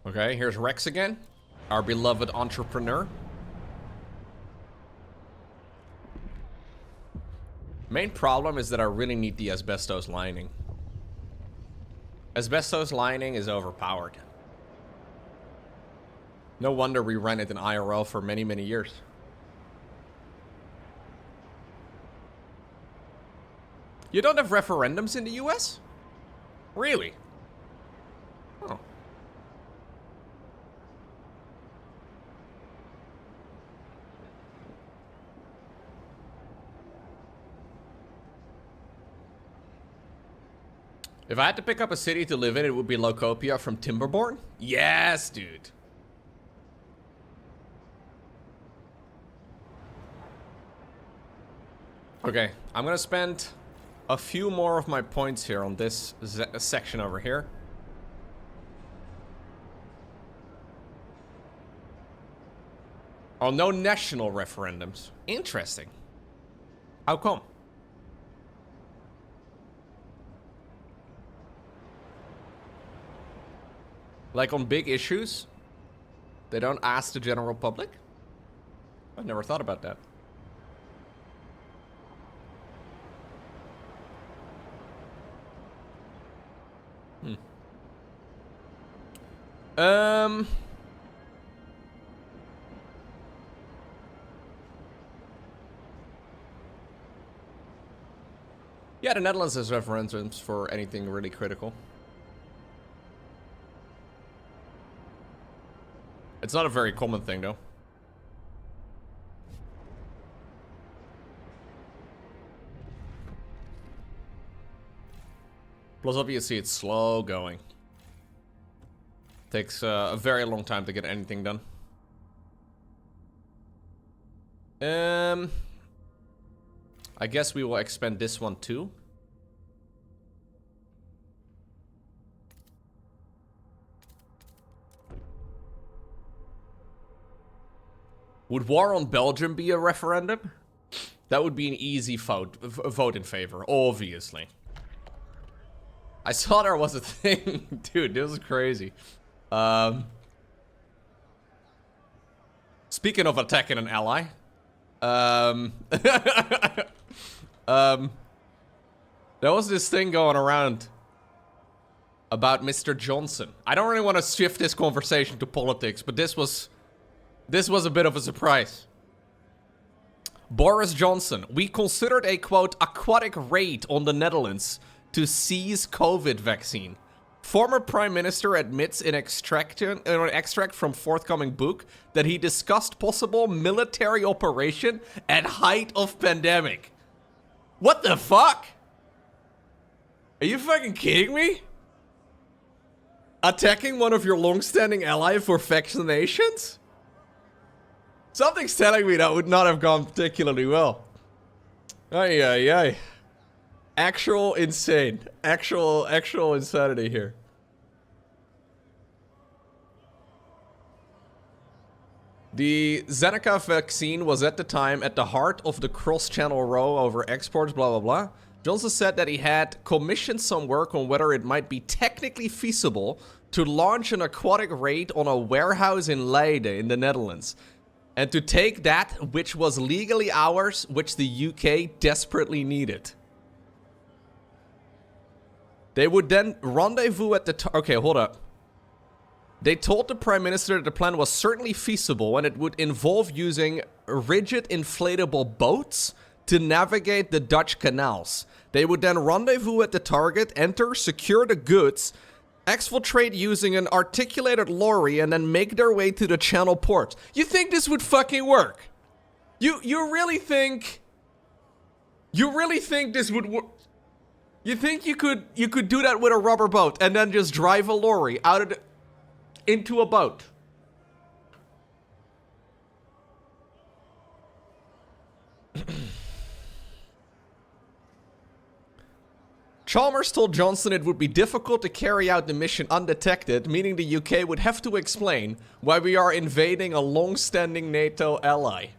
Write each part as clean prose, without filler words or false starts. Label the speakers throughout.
Speaker 1: Okay, here's Rex again, our beloved entrepreneur. Main problem is that I really need the asbestos lining. Asbestos lining is overpowered. No wonder we ran it in IRL for many, many years. You don't have referendums in the US? Really? Oh. If I had to pick up a city to live in, it would be Lowko from Timberborn? Yes, dude. Okay, I'm gonna spend a few more of my points here on this section over here. Oh, no national referendums. Interesting. How come? Like on big issues, they don't ask the general public? I've never thought about that. Yeah, the Netherlands has referendums for anything really critical. It's not a very common thing, though. Plus, obviously, it's slow going. Takes a very long time to get anything done. I guess we will expand this one too. Would war on Belgium be a referendum? That would be an easy vote in favor, obviously. I saw there was a thing. Dude, this is crazy. Speaking of attacking an ally. There was this thing going around about Mr. Johnson. I don't really want to shift this conversation to politics, but this was a bit of a surprise. Boris Johnson, we considered a, quote, aquatic raid on the Netherlands to seize COVID vaccine. Former Prime Minister admits in an extract from forthcoming book that he discussed possible military operation at height of pandemic. What the fuck? Are you fucking kidding me? Attacking one of your long-standing allies for vaccinations? Something's telling me that would not have gone particularly well. Ay, ay, ay. Actual insane. Actual insanity here. The Zeneca vaccine was at the time at the heart of the cross-channel row over exports, blah, blah, blah. Johnson said that he had commissioned some work on whether it might be technically feasible to launch an aquatic raid on a warehouse in Leiden in the Netherlands. And to take that, which was legally ours, which the UK desperately needed. They would then rendezvous at the... Okay, hold up. They told the Prime Minister that the plan was certainly feasible and it would involve using rigid inflatable boats to navigate the Dutch canals. They would then rendezvous at the target, enter, secure the goods, exfiltrate using an articulated lorry, and then make their way to the channel port. You think this would fucking work? You really think... You really think this would work? You think you could do that with a rubber boat and then just drive a lorry out of the... into a boat? Chalmers told Johnson it would be difficult to carry out the mission undetected, meaning the UK would have to explain why we are invading a long-standing NATO ally.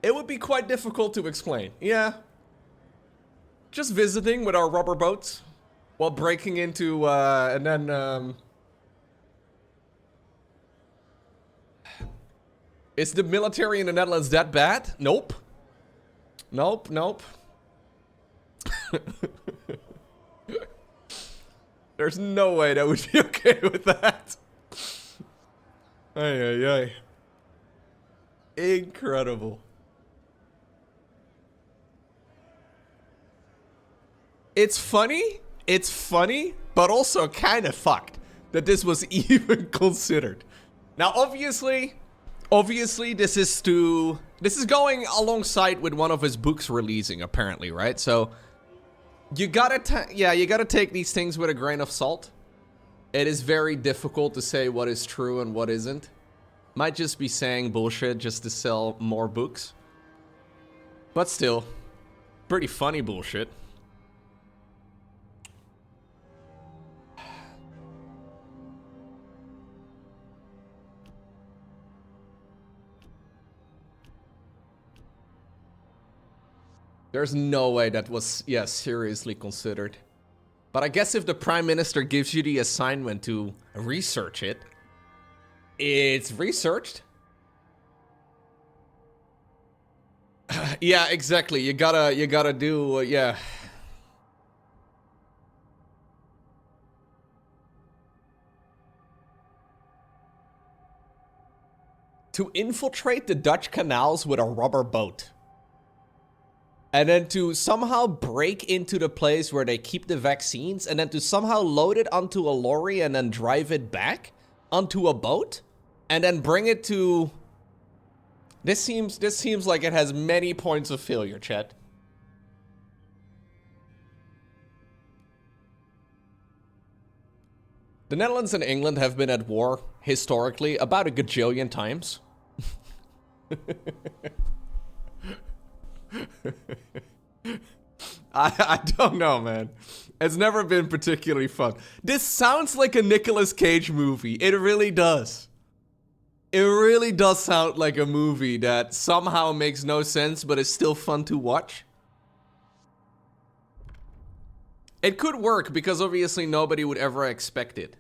Speaker 1: It would be quite difficult to explain. Yeah. Just visiting with our rubber boats while breaking into, and then, is the military in the Netherlands that bad? Nope. Nope, nope. There's no way that would be okay with that. Ay, ay, ay. Incredible. It's funny, but also kind of fucked that this was even considered. Now, obviously this is going alongside with one of his books releasing, apparently, right? So you gotta take these things with a grain of salt. It is very difficult to say what is true and what isn't. Might just be saying bullshit just to sell more books. But still, pretty funny bullshit. There's no way that was, yeah, seriously considered. But I guess if the Prime Minister gives you the assignment to research it, it's researched. Yeah, exactly. You gotta do, yeah. To infiltrate the Dutch canals with a rubber boat. And then to somehow break into the place where they keep the vaccines, and then to somehow load it onto a lorry and then drive it back onto a boat, and then bring it to... This seems like it has many points of failure, chat. The Netherlands and England have been at war, historically, about a gajillion times. I don't know, man. It's never been particularly fun. This sounds like a Nicolas Cage movie. It really does. It really does sound like a movie that somehow makes no sense, but is still fun to watch. It could work because obviously nobody would ever expect it.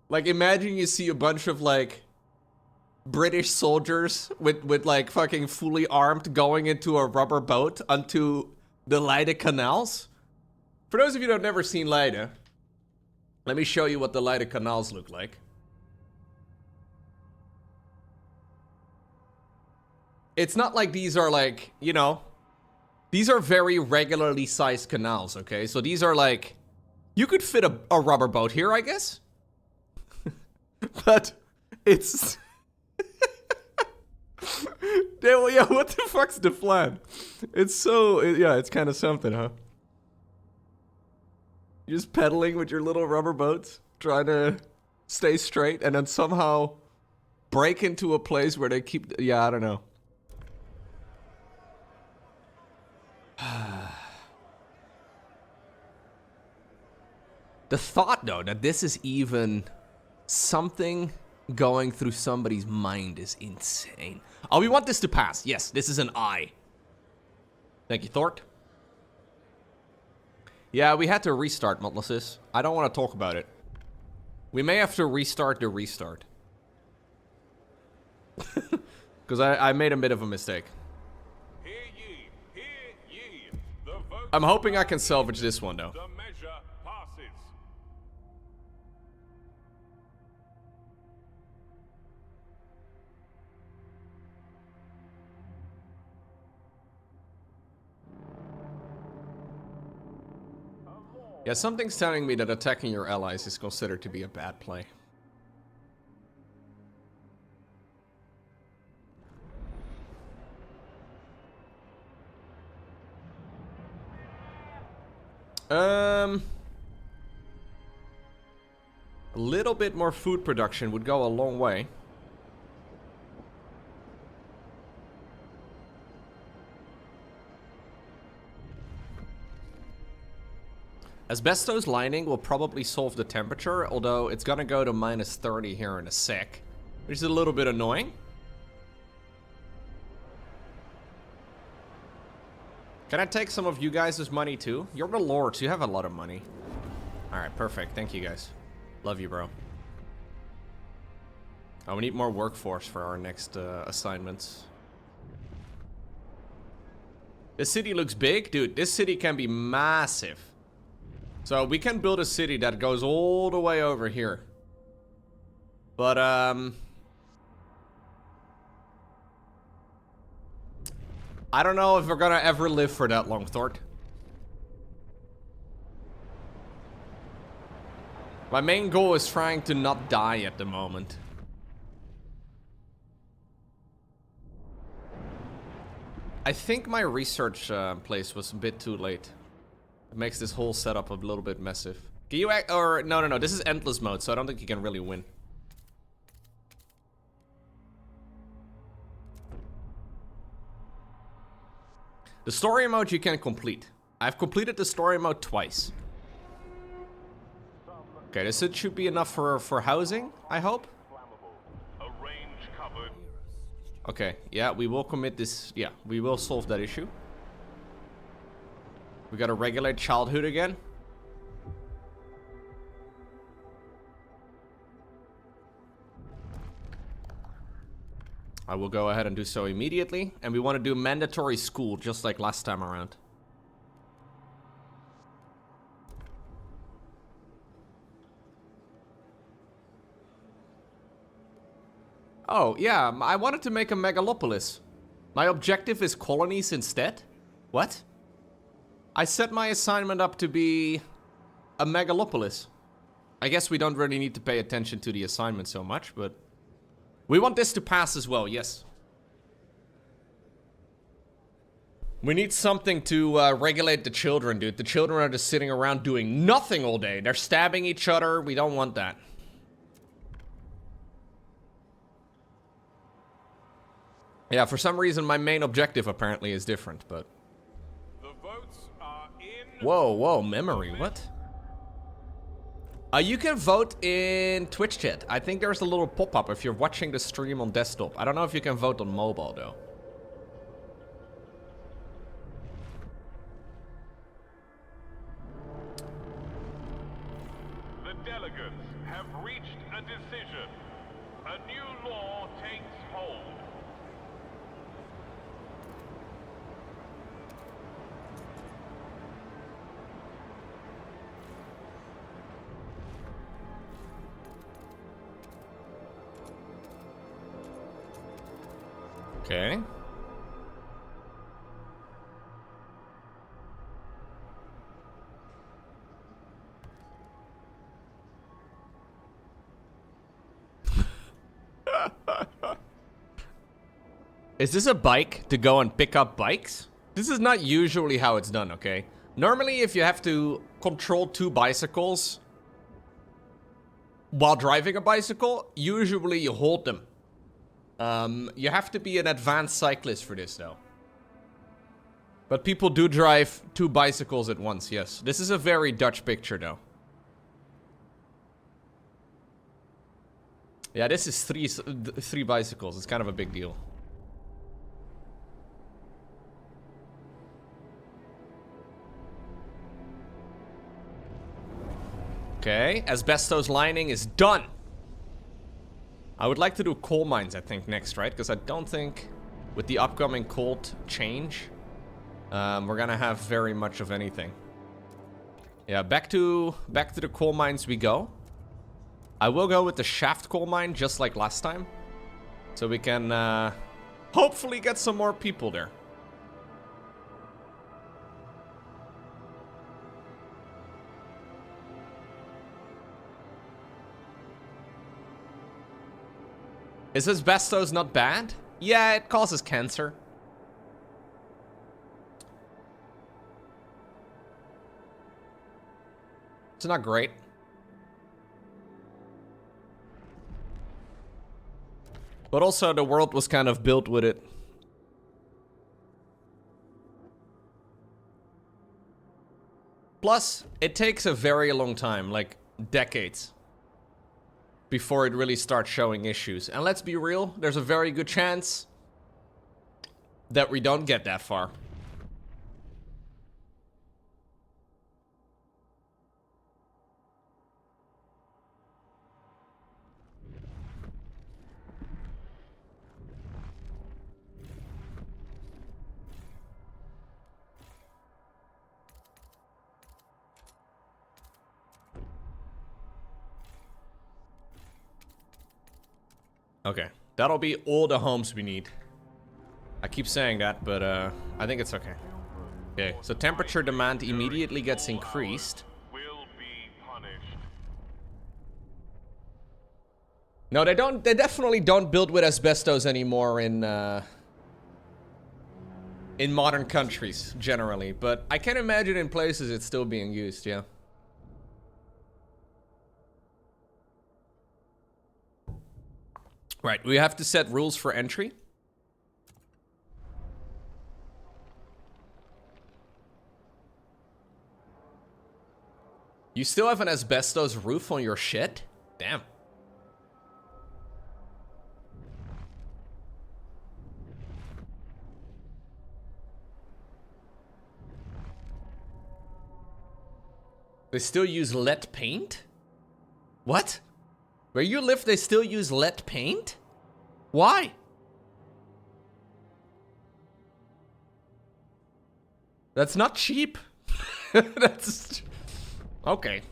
Speaker 1: Like, imagine you see a bunch of, like, British soldiers with like, fucking fully armed going into a rubber boat onto the Leiden canals. For those of you that have never seen Leiden, let me show you what the Leiden canals look like. It's not like these are, like, you know, these are very regularly sized canals, okay? So these are, like, you could fit a rubber boat here, I guess. But it's yeah, what the fuck's the plan? It's so, yeah, it's kind of something, huh? You're just pedaling with your little rubber boats, trying to stay straight, and then somehow break into a place where they keep, yeah, I don't know. The thought, though, that this is even something going through somebody's mind is insane. Oh, we want this to pass. Yes, this is an I. Thank you, Thort. Yeah, we had to restart, Mutlasis. I don't want to talk about it. We may have to restart the restart. Because I made a bit of a mistake.
Speaker 2: Hear ye, hear ye. The vote
Speaker 1: I'm hoping I can salvage this one, though.
Speaker 2: the measure passes.
Speaker 1: Yeah, something's telling me that attacking your allies is considered to be a bad play. A little bit more food production would go a long way. Asbestos lining will probably solve the temperature, although it's gonna go to -30 here in a sec. which is a little bit annoying. Can I take some of you guys' money too? You're the lords, you have a lot of money. Alright, perfect. Thank you guys. Love you, bro. Oh, we need more workforce for our next assignments. This city looks big. Dude, this city can be massive. So we can build a city that goes all the way over here. But, I don't know if we're gonna ever live for that long, Thort. My main goal is trying to not die at the moment. I think my research place was a bit too late. It makes this whole setup a little bit messy. Can you act, or no, this is endless mode, so I don't think you can really win. The story mode you can complete. I've completed the story mode twice. Okay, this should be enough for housing, I hope. Okay, yeah, we will commit this. Yeah, we will solve that issue. We gotta regulate childhood again. I will go ahead and do so immediately. And we want to do mandatory school, just like last time around. Oh, yeah, I wanted to make a megalopolis. My objective is colonies instead? What? I set my assignment up to be a megalopolis. I guess we don't really need to pay attention to the assignment so much, but... we want this to pass as well, yes. We need something to regulate the children, dude. The children are just sitting around doing nothing all day. They're stabbing each other. We don't want that. Yeah, for some reason, my main objective apparently is different, but...
Speaker 2: The votes are in.
Speaker 1: Whoa, memory, what? You can vote in Twitch chat. I think there's a little pop-up if you're watching the stream on desktop. I don't know if you can vote on mobile, though.
Speaker 2: The delegates have reached a decision. A new law takes hold.
Speaker 1: Okay. Is this a bike to go and pick up bikes? This is not usually how it's done, okay? Normally, if you have to control two bicycles while driving a bicycle, usually you hold them. You have to be an advanced cyclist for this, though. But people do drive two bicycles at once, yes. This is a very Dutch picture, though. Yeah, this is three bicycles. It's kind of a big deal. Okay, asbestos lining is done. I would like to do coal mines, I think, next, right? Because I don't think with the upcoming cold change, we're gonna have very much of anything. Yeah, back to the coal mines we go. I will go with the shaft coal mine just like last time, so we can hopefully get some more people there. Is asbestos not bad? Yeah, it causes cancer. It's not great. But also the world was kind of built with it. Plus, it takes a very long time, like decades. before it really starts showing issues. And let's be real, there's a very good chance that we don't get that far. Okay, that'll be all the homes we need. I keep saying that, but I think it's okay. Okay, so temperature demand immediately gets increased.
Speaker 2: Will be punished.
Speaker 1: No, they don't. They definitely don't build with asbestos anymore in modern countries generally. But I can imagine in places it's still being used. Yeah. Right. We have to set rules for entry. You still have an asbestos roof on your shit? Damn. They still use lead paint? What? Where you live, they still use lead paint? Why? That's not cheap. That's... Okay.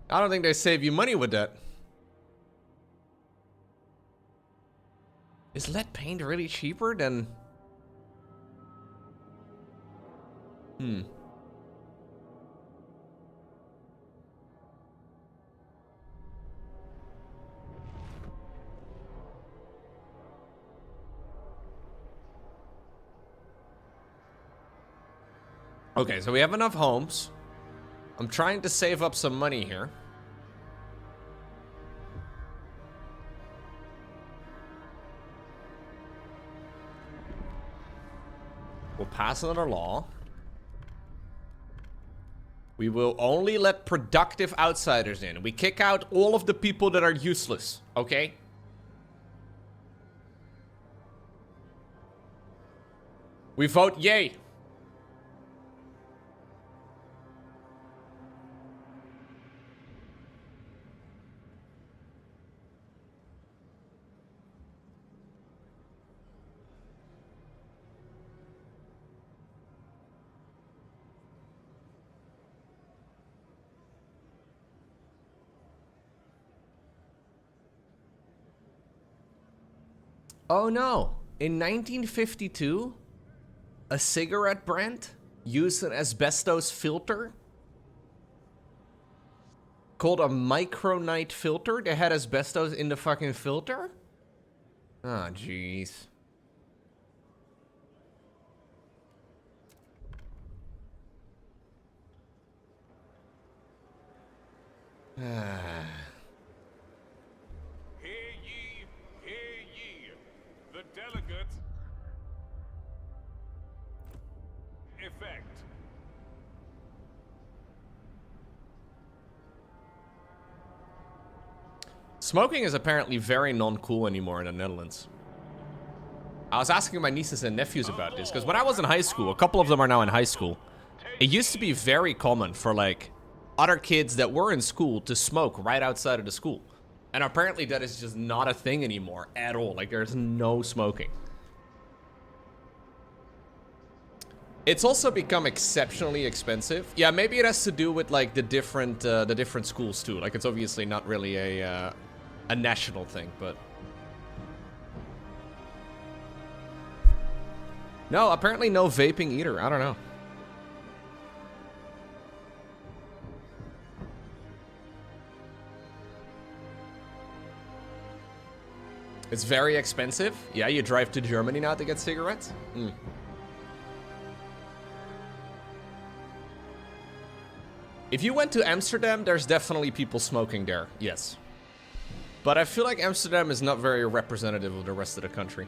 Speaker 1: I don't think they save you money with that. Is lead paint really cheaper than... Okay, so we have enough homes. I'm trying to save up some money here. We'll pass another law. We will only let productive outsiders in. We kick out all of the people that are useless, okay? We vote yay. Oh no, in 1952, a cigarette brand used an asbestos filter called a micronite filter. They had asbestos in the fucking filter? Ah, jeez. Ah.
Speaker 2: Hear ye, the delegate. Effect.
Speaker 1: Smoking is apparently very non-cool anymore in the Netherlands. I was asking my nieces and nephews about this, because when I was in high school, a couple of them are now in high school, it used to be very common for, like, other kids that were in school to smoke right outside of the school. And apparently that is just not a thing anymore at all. Like, there's no smoking. It's also become exceptionally expensive. Yeah, maybe it has to do with, like, the different schools, too. Like, it's obviously not really a national thing, but... No, apparently no vaping either. I don't know. It's very expensive. Yeah, you drive to Germany now to get cigarettes? If you went to Amsterdam, there's definitely people smoking there. Yes. But I feel like Amsterdam is not very representative of the rest of the country.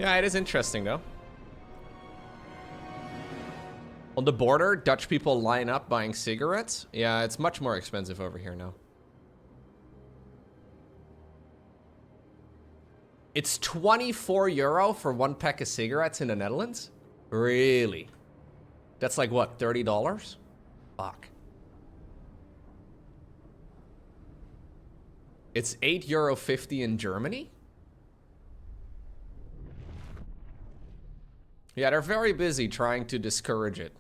Speaker 1: Yeah, it is interesting though. On the border, Dutch people line up buying cigarettes. Yeah, it's much more expensive over here now. It's 24 euro for 1 pack of cigarettes in the Netherlands? Really? That's like what, $30? Fuck. It's €8.50 in Germany? Yeah, they're very busy trying to discourage it.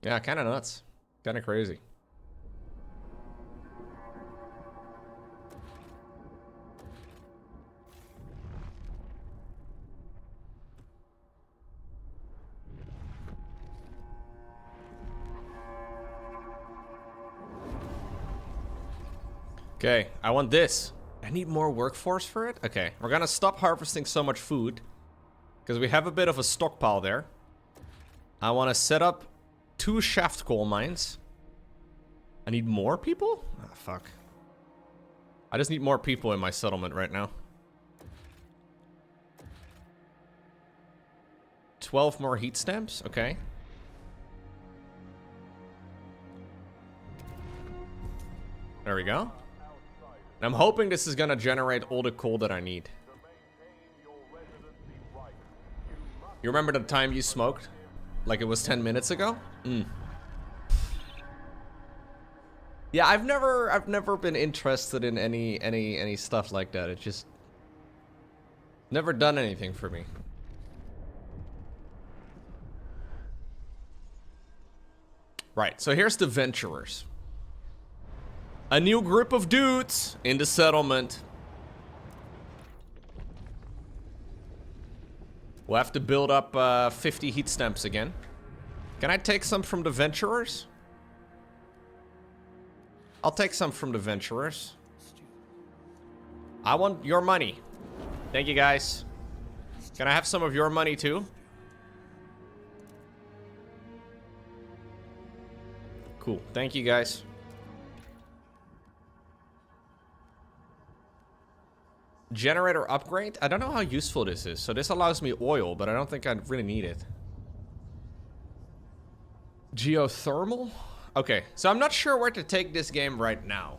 Speaker 1: Yeah, kind of nuts. Kind of crazy. Okay, I want this. I need more workforce for it? Okay, we're gonna stop harvesting so much food because we have a bit of a stockpile there. I want to set up 2 shaft coal mines. I need more people? Ah, fuck. I just need more people in my settlement right now. 12 more heat stamps? Okay. There we go. And I'm hoping this is gonna generate all the coal that I need. You remember the time you smoked? Like it was 10 minutes ago? Yeah, I've never been interested in any stuff like that. It just never done anything for me. Right, so here's the venturers. A new group of dudes in the settlement. We'll have to build up 50 heat stamps again. Can I take some from the venturers? I'll take some from the venturers. I want your money. Thank you, guys. Can I have some of your money too? Cool. Thank you, guys. Generator upgrade? I don't know how useful this is. So this allows me oil, but I don't think I really need it. Geothermal? Okay, so I'm not sure where to take this game right now.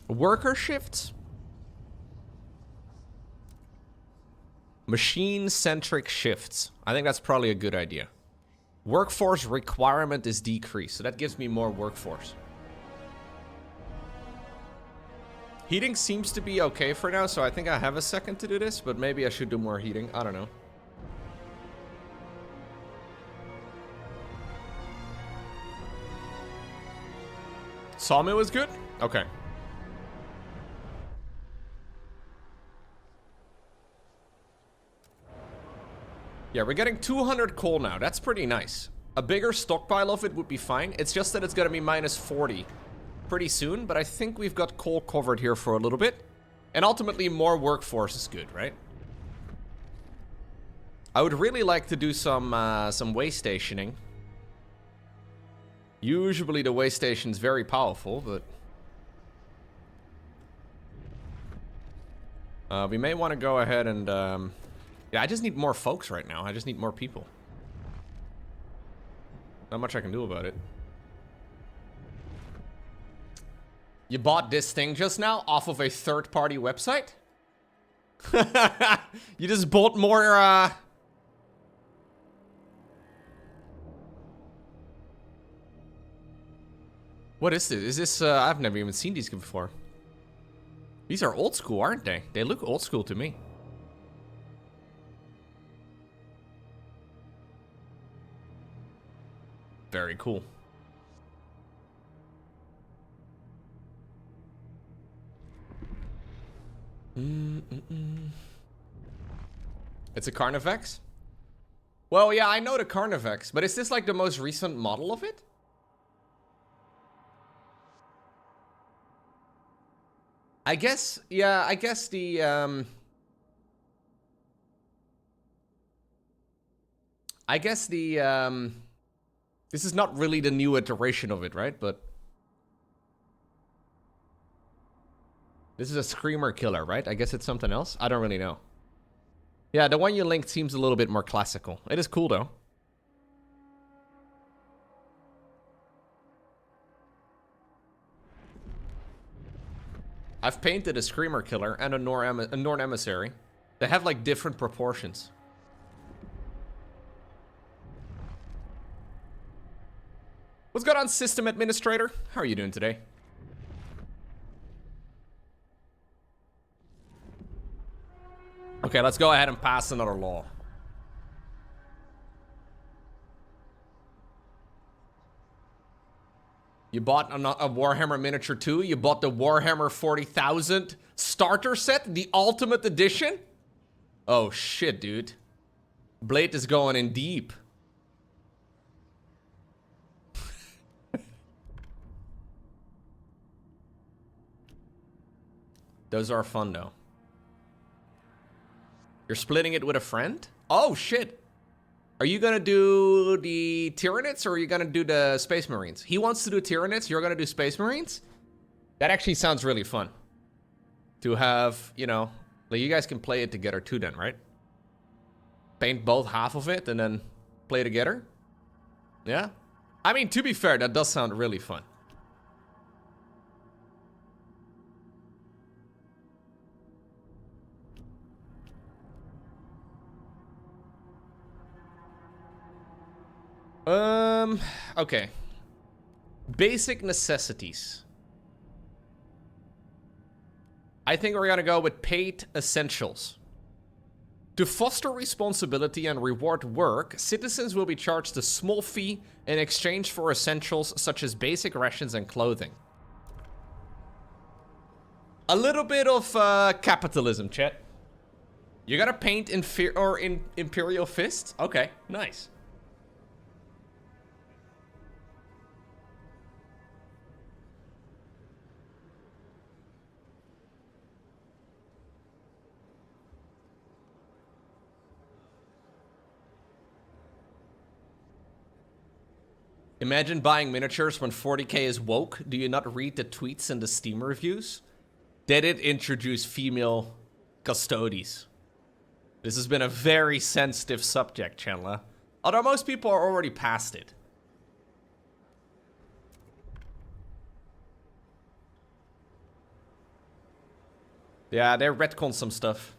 Speaker 1: Worker shifts? Machine-centric shifts. I think that's probably a good idea. Workforce requirement is decreased, so that gives me more workforce. Heating seems to be okay for now, so I think I have a second to do this, but maybe I should do more heating. I don't know. Sawmill is good? Okay. Yeah, we're getting 200 coal now. That's pretty nice. A bigger stockpile of it would be fine. It's just that it's gonna be minus 40 pretty soon, but I think we've got coal covered here for a little bit. And ultimately, more workforce is good, right? I would really like to do some way stationing. Usually the way station's very powerful, but... we may want to go ahead and... yeah, I just need more folks right now. I just need more people. Not much I can do about it. You bought this thing just now off of a third-party website? You just bought more, What is this? Is this, I've never even seen these before. These are old school, aren't they? They look old school to me. Very cool. It's a Carnivex? Well, yeah, I know the Carnivex, but is this like the most recent model of it? I guess, yeah, I guess the, I guess the, this is not really the new iteration of it, right? But this is a screamer killer, right? I guess it's something else. I don't really know. Yeah, the one you linked seems a little bit more classical. It is cool, though. I've painted a screamer killer and a Norn emissary. They have, like, different proportions. What's going on, System Administrator? How are you doing today? Okay, let's go ahead and pass another law. You bought a Warhammer miniature too? You bought the Warhammer 40,000 starter set? The Ultimate Edition? Oh shit, dude. Blade is going in deep. Those are fun though. You're splitting it with a friend? Oh shit. Are you gonna do the Tyranids or are you gonna do the Space Marines? He wants to do Tyranids, you're gonna do Space Marines? That actually sounds really fun. To have, you know, like you guys can play it together too then, right? Paint both half of it and then play together? Yeah? I mean, to be fair, that does sound really fun. Okay. Basic necessities. I think we're gonna go with paid essentials. To foster responsibility and reward work, citizens will be charged a small fee in exchange for essentials such as basic rations and clothing. A little bit of capitalism, chat. You gotta paint Imperial Fist? Okay, nice. Imagine buying miniatures when 40k is woke. Do you not read the tweets and the Steam reviews? They did introduce female custodies. This has been a very sensitive subject, Chandler. Although most people are already past it. Yeah, they retcon some stuff.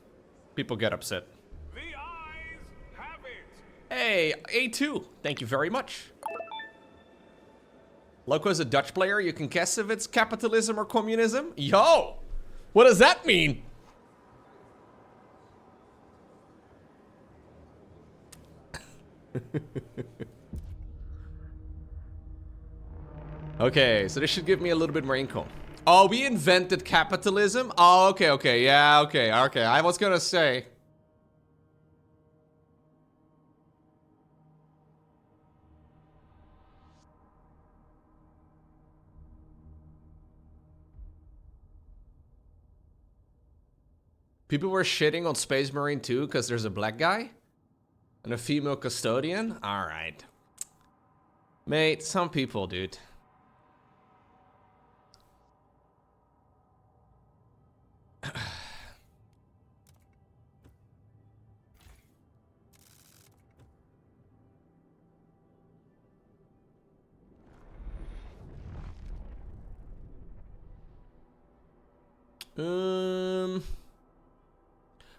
Speaker 1: People get upset.
Speaker 2: The eyes have it.
Speaker 1: Hey, A2, thank you very much. Lowko is a Dutch player. You can guess if it's capitalism or communism. Yo! What does that mean? Okay, so this should give me a little bit more income. Oh, we invented capitalism? Oh, okay, yeah, okay. I was gonna say. People were shitting on Space Marine 2 because there's a black guy and a female custodian? Alright. Mate, some people, dude.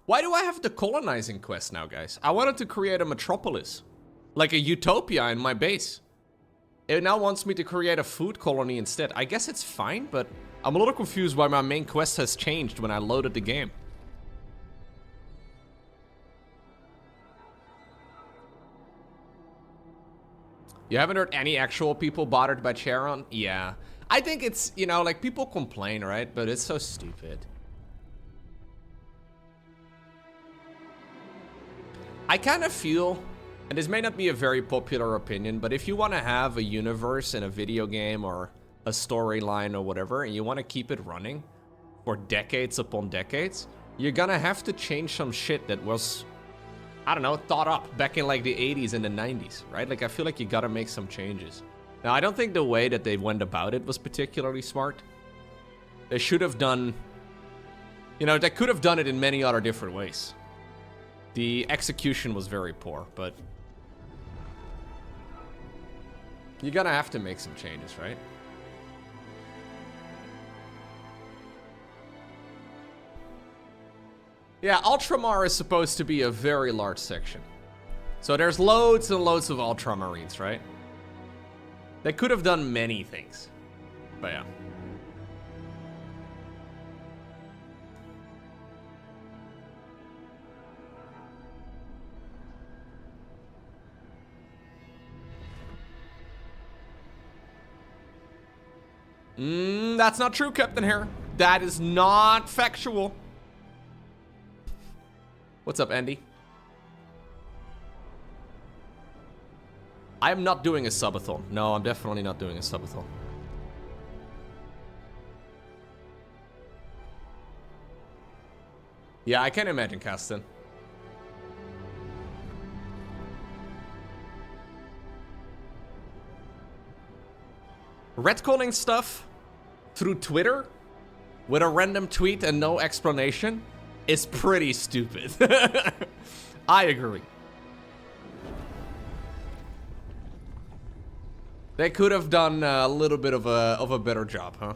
Speaker 1: Why do I have the colonizing quest now, guys? I wanted to create a metropolis. Like a utopia in my base. It now wants me to create a food colony instead. I guess it's fine, but I'm a little confused why my main quest has changed when I loaded the game. You haven't heard any actual people bothered by Charon? Yeah. I think it's, you know, like people complain, right? But it's so stupid. I kind of feel, and this may not be a very popular opinion, but if you want to have a universe in a video game or a storyline or whatever, and you want to keep it running for decades upon decades, you're gonna have to change some shit that was I don't know, thought up back in like the 80s and the 90s, right? Like I feel like you gotta make some changes. Now I don't think the way that they went about it was particularly smart. They should have done, you know, they could have done it in many other different ways. The execution was very poor, but you're gonna have to make some changes, right? Yeah, Ultramar is supposed to be a very large section. So there's loads and loads of Ultramarines, right? They could have done many things. But yeah. That's not true, Captain Hare. That is not factual. What's up, Andy? I am not doing a subathon. No, I'm definitely not doing a subathon. Yeah, I can imagine, Caston. Retconning stuff through Twitter with a random tweet and no explanation is pretty stupid. I agree. They could have done a little bit of a better job, huh?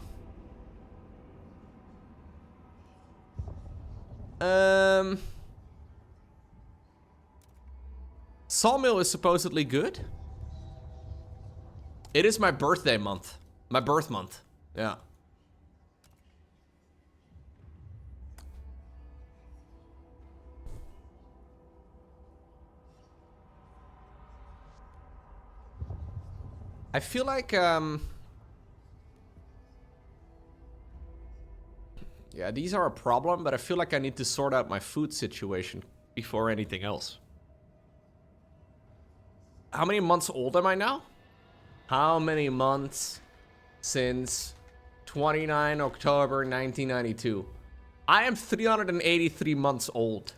Speaker 1: Sawmill is supposedly good. It is my birthday month. My birth month. Yeah. I feel like, yeah, these are a problem, but I feel like I need to sort out my food situation before anything else. How many months old am I now? How many months since 29 October 1992? I am 383 months old.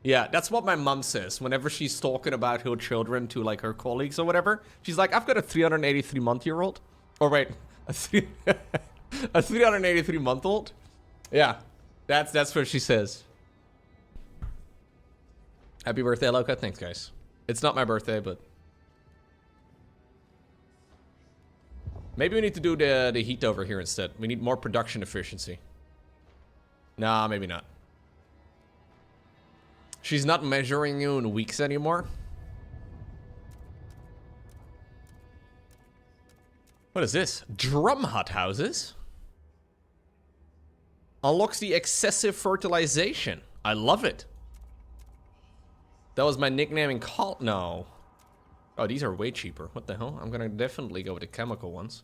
Speaker 1: Yeah, that's what my mom says whenever she's talking about her children to like her colleagues or whatever. She's like, I've got a 383-month-year-old. Or wait, a 383-month-old? Yeah, that's what she says. Happy birthday, Lowko. Thanks, guys. It's not my birthday, but maybe we need to do the heat over here instead. We need more production efficiency. Nah, maybe not. She's not measuring you in weeks anymore. What is this? Drum hut houses? Unlocks the excessive fertilization. I love it. That was my nickname in call. No. Oh, these are way cheaper. What the hell? I'm gonna definitely go with the chemical ones.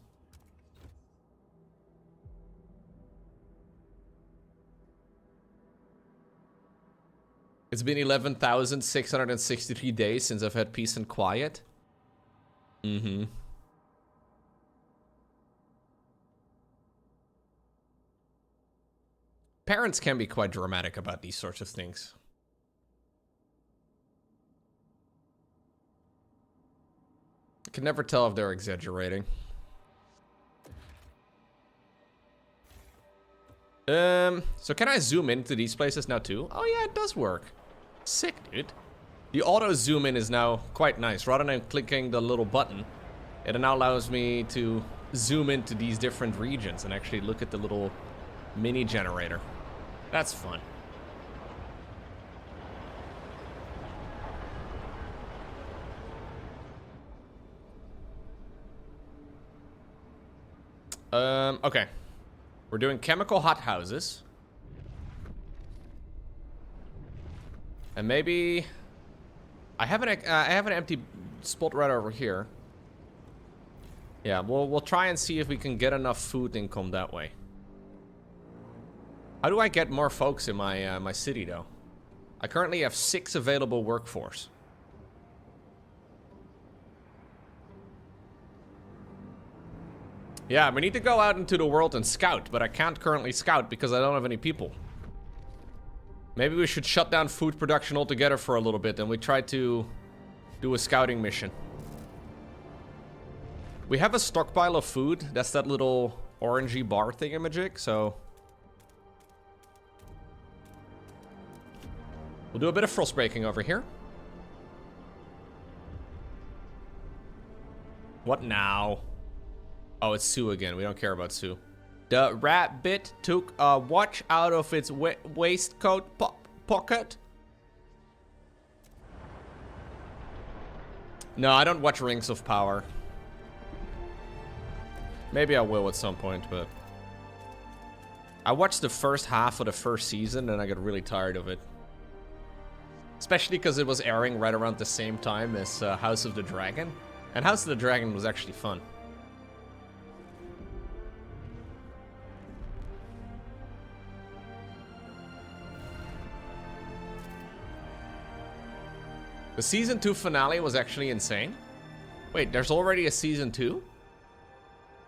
Speaker 1: It's been 11,663 days since I've had peace and quiet. Mm-hmm. Parents can be quite dramatic about these sorts of things. I can never tell if they're exaggerating. So can I zoom into these places now too? Oh yeah, it does work. Sick, dude. The auto zoom in is now quite nice. Rather than clicking the little button, it now allows me to zoom into these different regions and actually look at the little mini generator. That's fun. Okay. We're doing chemical hothouses. And maybe I have an empty spot right over here. Yeah, we'll try and see if we can get enough food income that way. How do I get more folks in my my city though? I currently have 6 available workforce. Yeah, we need to go out into the world and scout, but I can't currently scout because I don't have any people. Maybe we should shut down food production altogether for a little bit, and we try to do a scouting mission. We have a stockpile of food. That's that little orangey bar thingamajig, so... we'll do a bit of frost breaking over here. What now? Oh, it's Sue again. We don't care about Sue. The rabbit took a watch out of its waistcoat pocket. No, I don't watch Rings of Power. Maybe I will at some point, but... I watched the first half of the first season and I got really tired of it. Especially because it was airing right around the same time as House of the Dragon. And House of the Dragon was actually fun. The season 2 finale was actually insane. Wait, there's already a season 2?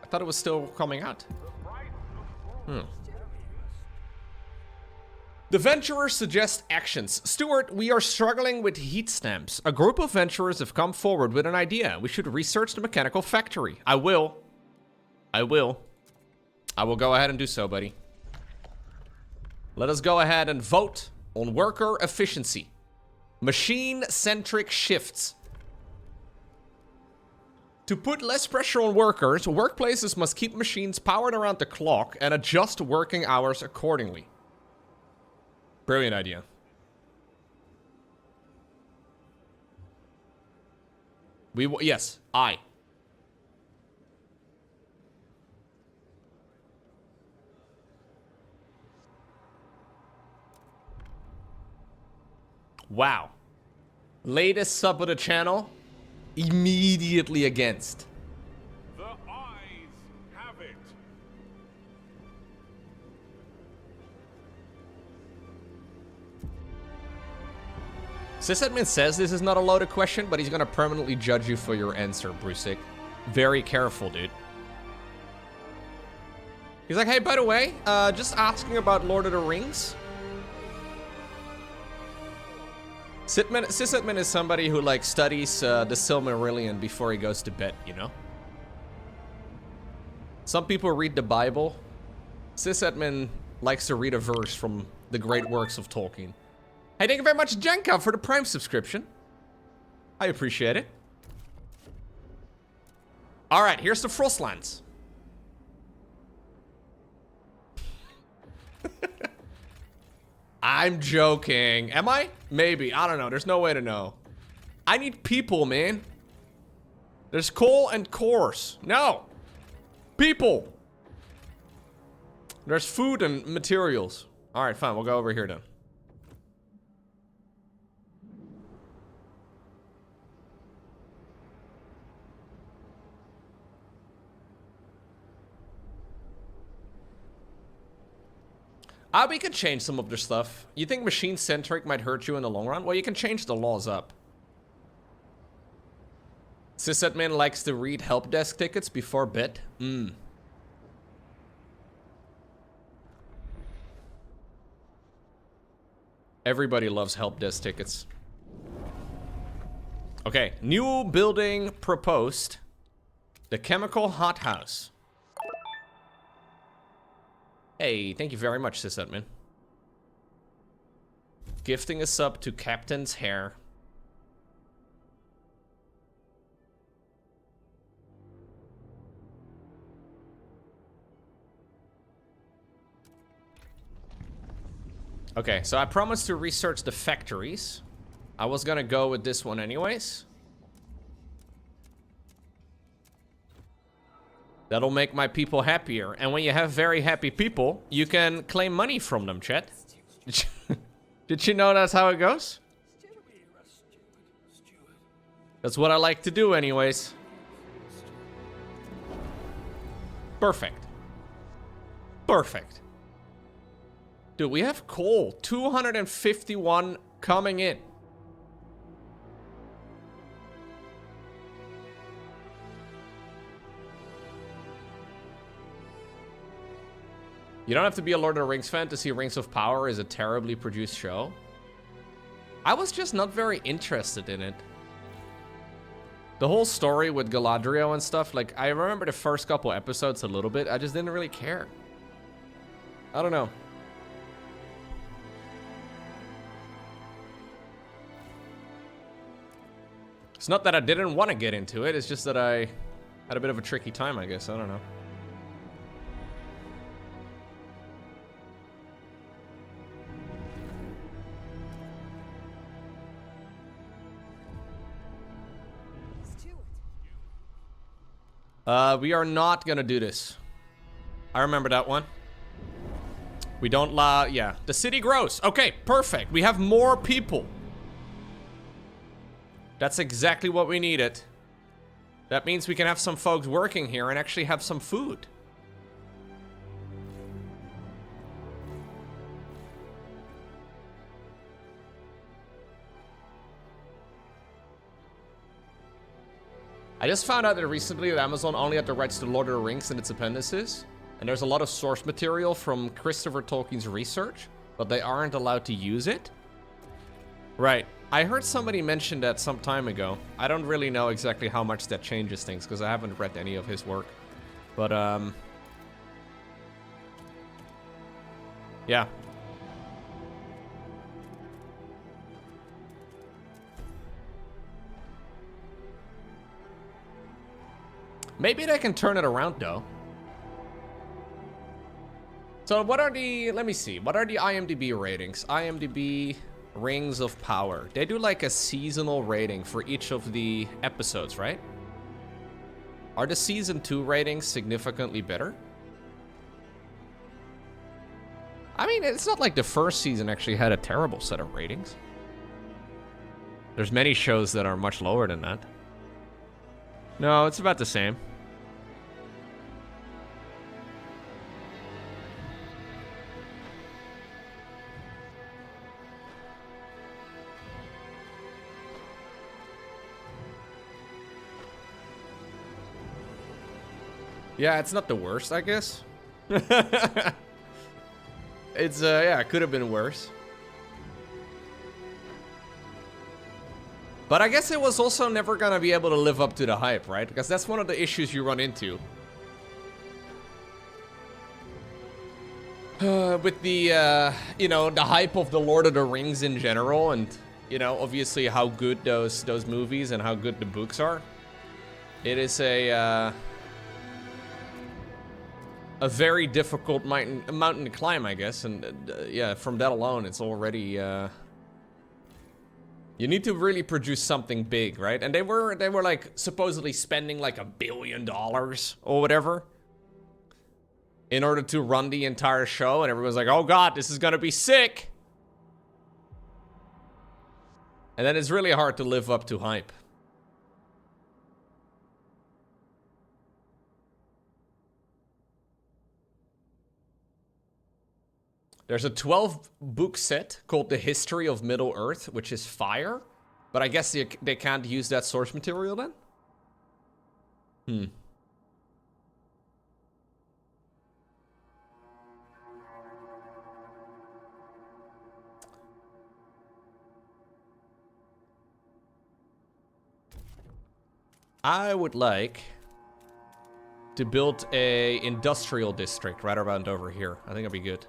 Speaker 1: I thought it was still coming out. The Venturers suggest actions. Steward, we are struggling with heat stamps. A group of Venturers have come forward with an idea. We should research the mechanical factory. I will go ahead and do so, buddy. Let us go ahead and vote on worker efficiency. Machine-centric shifts. To put less pressure on workers, workplaces must keep machines powered around the clock and adjust working hours accordingly. Brilliant idea. Yes, I. Wow. Latest sub of the channel. Immediately against.
Speaker 2: The eyes have it.
Speaker 1: Sysadmin says this is not a loaded question, but he's gonna permanently judge you for your answer, Brusick. Very careful, dude. He's like, hey, by the way, just asking about Lord of the Rings. Sysadmin is somebody who, like, studies the Silmarillion before he goes to bed, you know? Some people read the Bible. Sysadmin likes to read a verse from the great works of Tolkien. Hey, thank you very much, Jenka, for the Prime subscription. I appreciate it. All right, here's the Frostlands. I'm joking. Am I? Maybe. I don't know. There's no way to know. I need people, man. There's coal and cores. No. People. There's food and materials. All right, fine. We'll go over here then. We can change some of their stuff. You think machine-centric might hurt you in the long run? Well, you can change the laws up. Sysadmin likes to read help desk tickets before bed. Everybody loves help desk tickets. Okay, new building proposed. The chemical hothouse. Hey, thank you very much, Sysadmin. Gifting a sub to Captain's Hair. Okay, so I promised to research the factories. I was gonna go with this one anyways. That'll make my people happier. And when you have very happy people, you can claim money from them, chat. Did you know that's how it goes? That's what I like to do anyways. Perfect. Perfect. Dude, we have coal. 251 coming in. You don't have to be a Lord of the Rings fan to see Rings of Power is a terribly produced show. I was just not very interested in it. The whole story with Galadriel and stuff, like, I remember the first couple episodes a little bit. I just didn't really care. I don't know. It's not that I didn't want to get into it, it's just that I had a bit of a tricky time, I guess. I don't know. We are not gonna do this. I remember that one. We don't yeah. The city grows. Okay, perfect. We have more people. That's exactly what we needed. That means we can have some folks working here and actually have some food. I just found out that recently that Amazon only had the rights to Lord of the Rings and its appendices. And there's a lot of source material from Christopher Tolkien's research, but they aren't allowed to use it. Right. I heard somebody mention that some time ago. I don't really know exactly how much that changes things because I haven't read any of his work. But, yeah. Maybe they can turn it around, though. So what are the, let me see, what are the IMDb ratings? IMDb Rings of Power. They do like a seasonal rating for each of the episodes, right? Are the season 2 ratings significantly better? I mean, it's not like the first season actually had a terrible set of ratings. There's many shows that are much lower than that. No, it's about the same. Yeah, it's not the worst, I guess. It's, yeah, it could have been worse. But I guess it was also never gonna be able to live up to the hype, right? Because that's one of the issues you run into. With the, you know, the hype of the Lord of the Rings in general, and, you know, obviously how good those movies and how good the books are. It is a very difficult mountain to climb, I guess, and yeah, from that alone, it's already, you need to really produce something big, right? And they were like supposedly spending like $1 billion or whatever in order to run the entire show, and everyone's like, oh god, this is gonna be sick. And then it's really hard to live up to hype. There's a 12-book set called The History of Middle-earth, which is fire. But I guess they can't use that source material then? I would like to build a industrial district right around over here. I think it'd be good.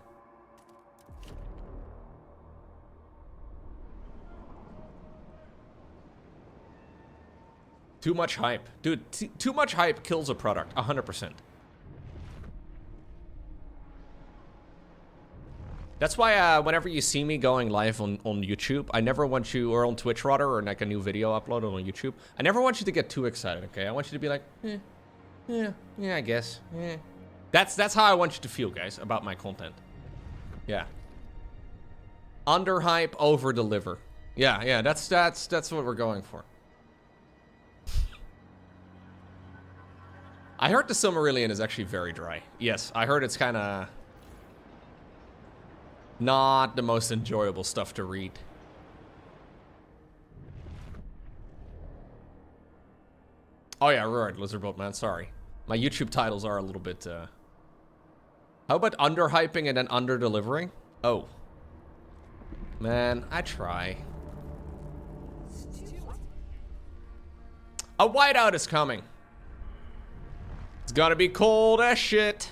Speaker 1: Too much hype. Dude, too much hype kills a product, 100%. That's why whenever you see me going live on YouTube, I never want you, or on Twitch rather, or like a new video uploaded on YouTube, I never want you to get too excited, okay? I want you to be like, yeah, I guess, yeah. That's how I want you to feel, guys, about my content. Yeah. Under hype, over deliver. Yeah, that's what we're going for. I heard the Silmarillion is actually very dry. Yes, I heard it's kind of not the most enjoyable stuff to read. Oh yeah, right, Lizardboat man, sorry. My YouTube titles are a little bit, How about underhyping and then under-delivering? Oh. Man, I try. A whiteout is coming. It's gonna be cold as shit.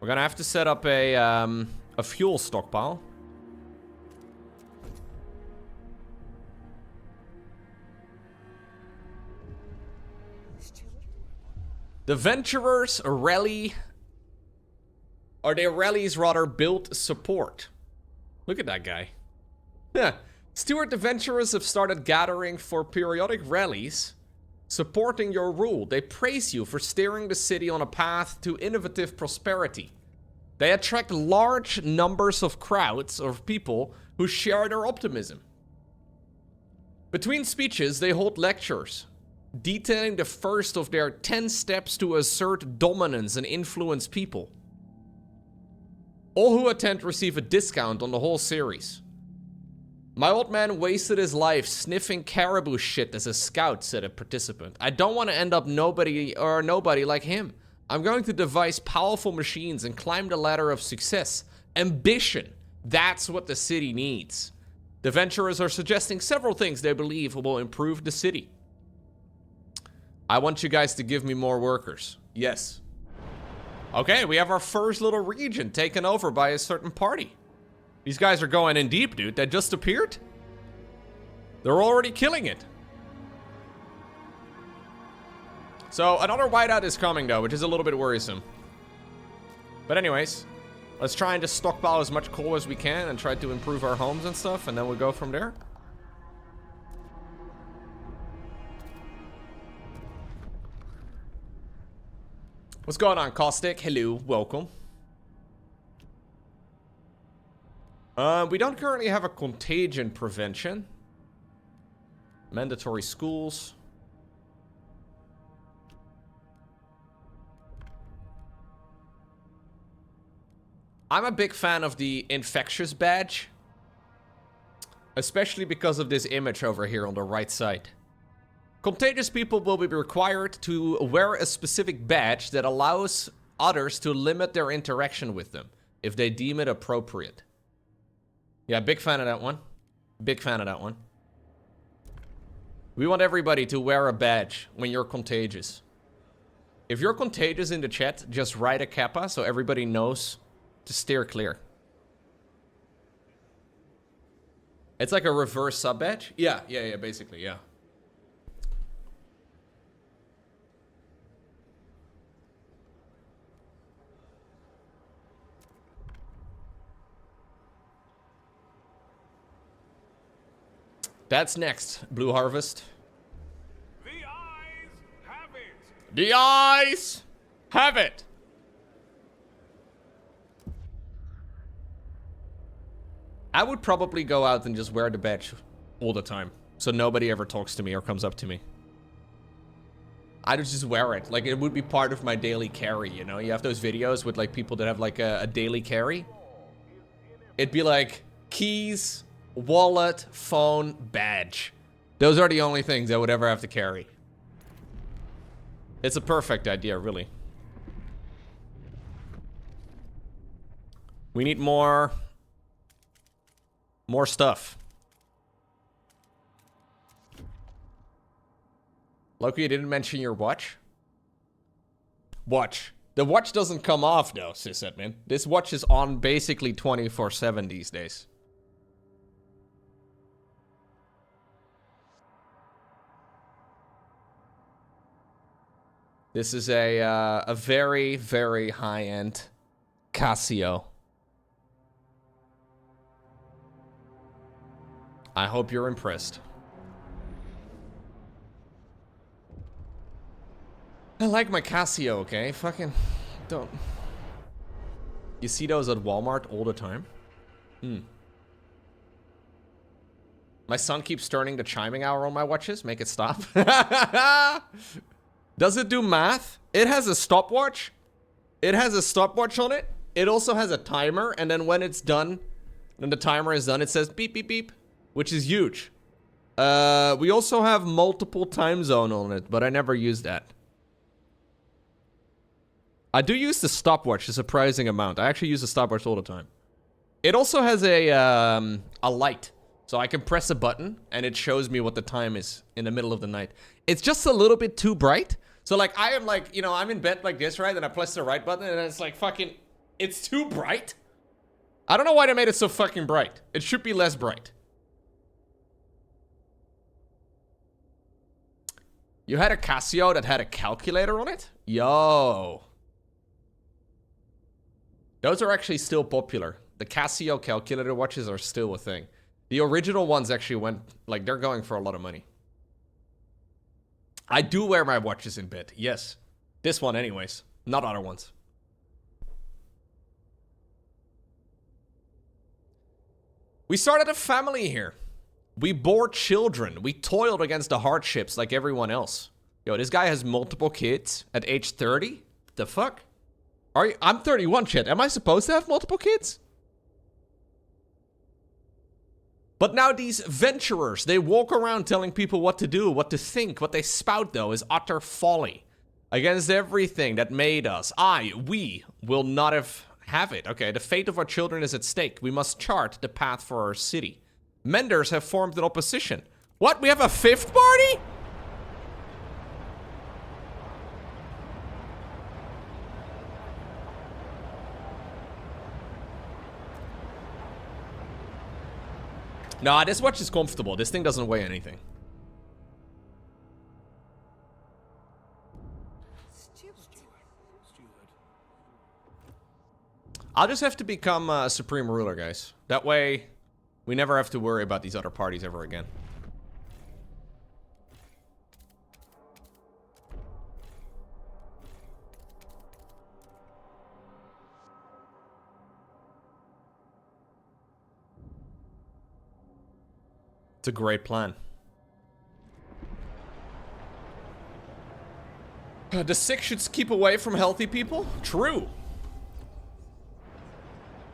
Speaker 1: We're gonna have to set up a fuel stockpile. The Venturers rally, or their rallies rather, built support. Look at that guy. Yeah. Steward, the Venturers have started gathering for periodic rallies, supporting your rule. They praise you for steering the city on a path to innovative prosperity. They attract large numbers of crowds of people who share their optimism. Between speeches, they hold lectures, detailing the first of their 10 steps to assert dominance and influence people. All who attend receive a discount on the whole series. My old man wasted his life sniffing caribou shit as a scout, said a participant. I don't want to end up nobody like him. I'm going to devise powerful machines and climb the ladder of success. Ambition. That's what the city needs. The Venturers are suggesting several things they believe will improve the city. I want you guys to give me more workers. Yes. Okay, we have our first little region taken over by a certain party. These guys are going in deep, dude. That just appeared? They're already killing it. So, another whiteout is coming, though, which is a little bit worrisome. But anyways, let's try and just stockpile as much coal as we can and try to improve our homes and stuff, and then we'll go from there. What's going on, Caustic? Hello, welcome. We don't currently have a contagion prevention. Mandatory schools. I'm a big fan of the infectious badge, especially because of this image over here on the right side. Contagious people will be required to wear a specific badge that allows others to limit their interaction with them if they deem it appropriate. Yeah, big fan of that one. Big fan of that one. We want everybody to wear a badge when you're contagious. If you're contagious in the chat, just write a kappa so everybody knows to steer clear. It's like a reverse sub badge? Yeah, basically, yeah. That's next, Blue Harvest.
Speaker 2: The eyes have it.
Speaker 1: The eyes have it. I would probably go out and just wear the badge all the time, so nobody ever talks to me or comes up to me. I would just wear it. Like, it would be part of my daily carry, you know? You have those videos with, like, people that have, like, a daily carry. It'd be, like, keys, wallet, phone, badge. Those are the only things I would ever have to carry. It's a perfect idea, really. We need more stuff. Lowko, you didn't mention your watch? Watch. The watch doesn't come off, though, CEST, man. This watch is on basically 24/7 these days. This is a very, very high-end Casio. I hope you're impressed. I like my Casio, okay? Fucking don't. You see those at Walmart all the time? My son keeps turning the chiming hour on my watches. Make it stop. Does it do math? It has a stopwatch. It has a stopwatch on it. It also has a timer, and then when it's done, when the timer is done, it says beep, beep, beep, which is huge. We also have multiple time zone on it, but I never use that. I do use the stopwatch a surprising amount. I actually use the stopwatch all the time. It also has a light. So I can press a button and it shows me what the time is in the middle of the night. It's just a little bit too bright. So like I am like, you know, I'm in bed like this, right? And I press the right button and it's like fucking, it's too bright. I don't know why they made it so fucking bright. It should be less bright. You had a Casio that had a calculator on it? Yo. Those are actually still popular. The Casio calculator watches are still a thing. The original ones actually went, like, they're going for a lot of money. I do wear my watches in bed, yes. This one anyways, not other ones. We started a family here. We bore children. We toiled against the hardships like everyone else. Yo, this guy has multiple kids at age 30? The fuck? Are you? I'm 31, shit. Am I supposed to have multiple kids? But now these venturers, they walk around telling people what to do, what to think. What they spout, though, is utter folly. Against everything that made us. We will not have it. Okay, the fate of our children is at stake. We must chart the path for our city. Menders have formed an opposition. What? We have a fifth party? Nah, this watch is comfortable. This thing doesn't weigh anything. I'll just have to become Supreme Ruler, guys. That way, we never have to worry about these other parties ever again. It's a great plan. The sick should keep away from healthy people? True.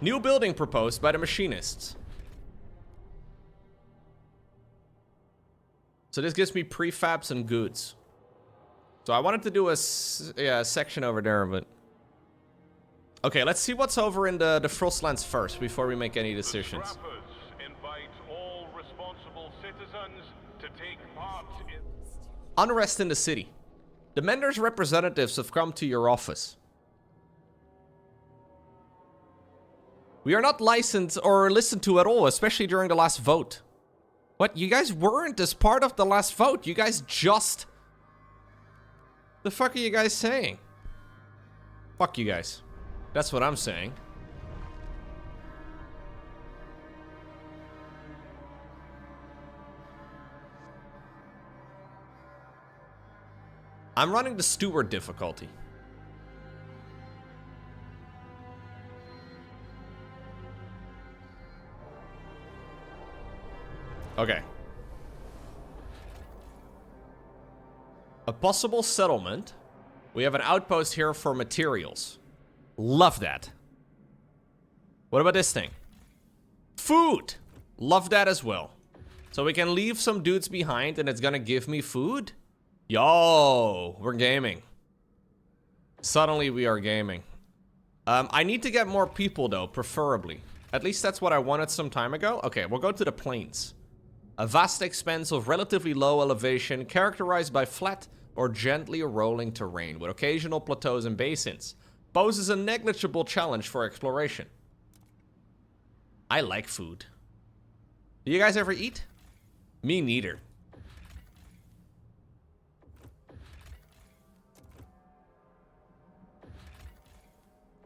Speaker 1: New building proposed by the machinists. So this gives me prefabs and goods. So I wanted to do a section over there, but... Okay, let's see what's over in the Frostlands first, before we make any decisions. Unrest in the city. The Menders' representatives have come to your office. We are not licensed or listened to at all, especially during the last vote. What? You guys weren't as part of the last vote. You guys just... The fuck are you guys saying? Fuck you guys. That's what I'm saying. I'm running the steward difficulty. Okay. A possible settlement. We have an outpost here for materials. Love that. What about this thing? Food. Love that as well. So we can leave some dudes behind and it's gonna give me food? Yo, we're gaming. Suddenly we are gaming. I need to get more people though, preferably. At least that's what I wanted some time ago. Okay, we'll go to the plains. A vast expanse of relatively low elevation, characterized by flat or gently rolling terrain, with occasional plateaus and basins, poses a negligible challenge for exploration. I like food. Do you guys ever eat? Me neither.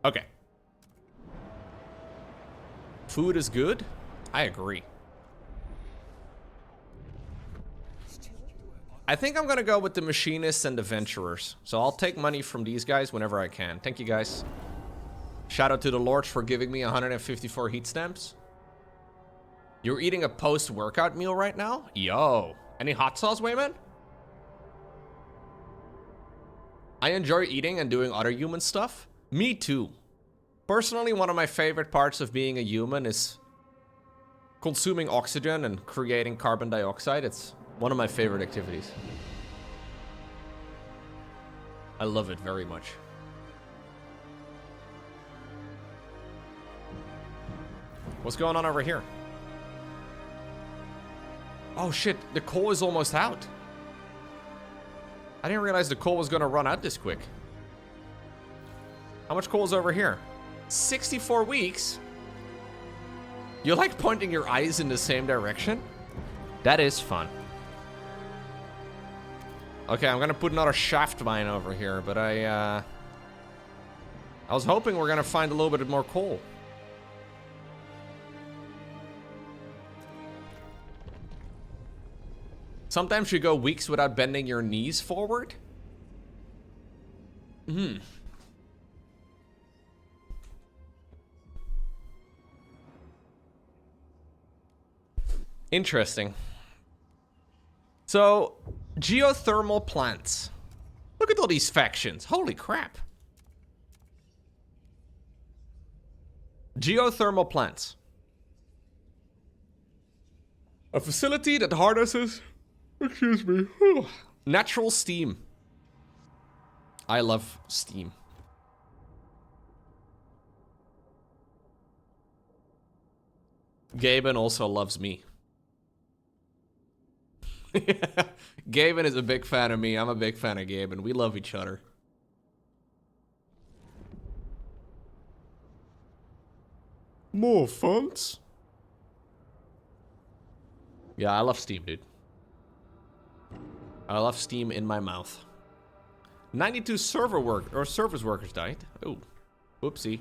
Speaker 1: Okay. Food is good? I agree. I think I'm gonna go with the machinists and the venturers. So I'll take money from these guys whenever I can. Thank you guys. Shout out to the lords for giving me 154 heat stamps. You're eating a post-workout meal right now? Yo. Any hot sauce, Wayman? I enjoy eating and doing other human stuff. Me too. Personally, one of my favorite parts of being a human is consuming oxygen and creating carbon dioxide. It's one of my favorite activities. I love it very much. What's going on over here? Oh shit, the coal is almost out. I didn't realize the coal was gonna run out this quick. How much coal is over here? 64 weeks? You like pointing your eyes in the same direction? That is fun. Okay, I'm gonna put another shaft mine over here, but I was hoping we're gonna find a little bit more coal. Sometimes you go weeks without bending your knees forward. Interesting. So, geothermal plants. Look at all these factions. Holy crap. Geothermal plants. A facility that harnesses, excuse me, natural steam. I love steam. Gaben also loves me. Gaben is a big fan of me. I'm a big fan of Gaben. We love each other. More funds? Yeah, I love Steam, dude. I love Steam in my mouth. 92 service workers died. Oh, whoopsie.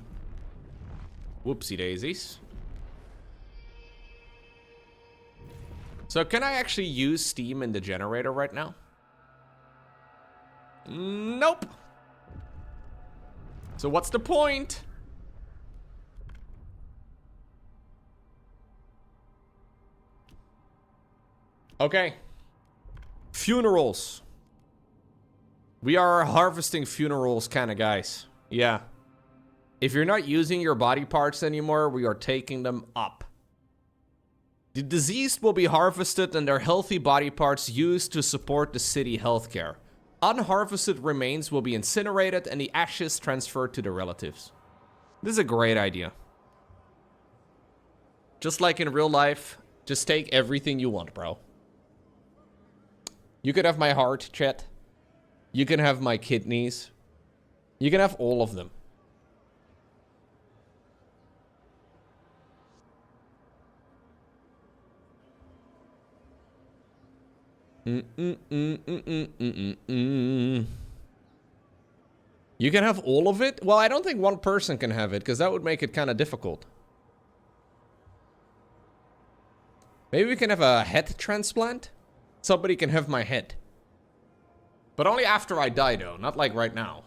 Speaker 1: Whoopsie daisies. So can I actually use Steam in the generator right now? Nope. So what's the point? Okay. Funerals. We are harvesting funerals kind of guys. Yeah. If you're not using your body parts anymore, we are taking them up. The deceased will be harvested and their healthy body parts used to support the city healthcare. Unharvested remains will be incinerated and the ashes transferred to the relatives. This is a great idea. Just like in real life, just take everything you want, bro. You could have my heart, chat. You can have my kidneys. You can have all of them. You can have all of it? Well, I don't think one person can have it, because that would make it kind of difficult. Maybe we can have a head transplant? Somebody can have my head. But only after I die, though. Not like right now.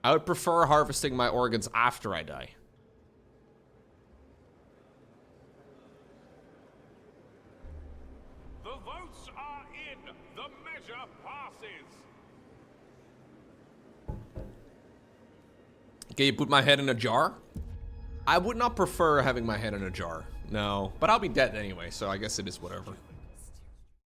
Speaker 1: I would prefer harvesting my organs after I die.
Speaker 2: The votes are in. The measure passes.
Speaker 1: Can you put my head in a jar? I would not prefer having my head in a jar. No. But I'll be dead anyway, so I guess it is whatever.